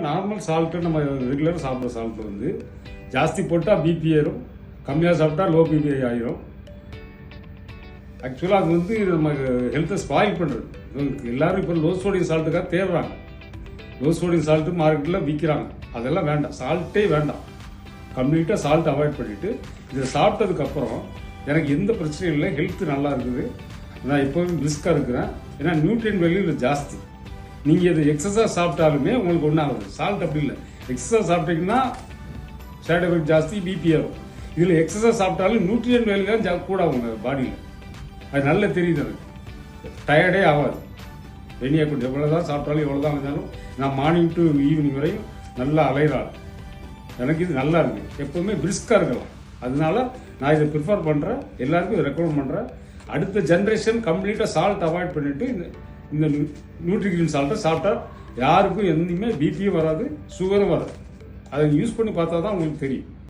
Normal salt நம்ம ரெகுலராக சாப்பிட்ற சால்ட் வந்து ஜாஸ்தி போட்டால் பிபி ஏறும், கம்மியாக சாப்பிட்டா லோ பிபி ஆயிரும். ஆக்சுவலாக அது வந்து நம்ம ஹெல்த்தை ஸ்பாயில் பண்ணுறது. எல்லாரும் இப்போ லோ சோடியம் சால்ட்டுக்காக தேடுறாங்க. லோ சோடியம் சால்ட்டு மார்க்கெட்டில் விற்கிறாங்க. அதெல்லாம் வேண்டாம், சால்ட்டே வேண்டாம். கம்ப்ளீட்டாக சால்ட் அவாய்ட் பண்ணிவிட்டு இதை சாப்பிட்டதுக்கப்புறம் எனக்கு எந்த பிரச்சனையும் இல்லை, ஹெல்த்து நல்லா இருக்குது, நான் எப்போவும் பிரிஸ்காக இருக்கிறேன். ஏன்னா நியூட்ரியன் வேல்யூ இது ஜாஸ்தி. நீங்கள் இது எக்ஸஸாக சாப்பிட்டாலுமே உங்களுக்கு ஒன்றும் ஆகுது. சால்ட் அப்படி இல்லை, எக்ஸஸாக சாப்பிட்டீங்கன்னா சைடு எஃபெக்ட் ஜாஸ்தி, பிபி ஏறும். இதில் எக்ஸஸாக சாப்பிட்டாலும் நியூட்ரியன் வேல்யூ தான் கூட உங்கள் பாடியில். அது நல்லா தெரியுது, எனக்கு டயர்டே ஆகாது. வெளியே கொஞ்சம் எவ்வளோ தான் சாப்பிட்டாலும் எவ்வளோ தான் இருந்தாலும் நான் மார்னிங் டு ஈவினிங் வரையும் நல்லா அலைகிறாள். எனக்கு இது நல்லா இருக்குது, எப்போவுமே பிரிஸ்காக இருக்கலாம். அதனால நான் இதை ப்ரிஃபர் பண்ணுறேன், எல்லாருக்கும் இதை ரெக்கமெண்ட் பண்ணுறேன். அடுத்த ஜென்ரேஷன் கம்ப்ளீட்டாக சால்ட் அவாய்ட் பண்ணிவிட்டு இந்த நியூட்ரிகிரீன் சால்ட்டை சாப்பிட்டா யாருக்கும் எதுவுமே பிபியும் வராது, சுகரும் வராது. அதை யூஸ் பண்ணி பார்த்தா தான் உங்களுக்கு தெரியும்.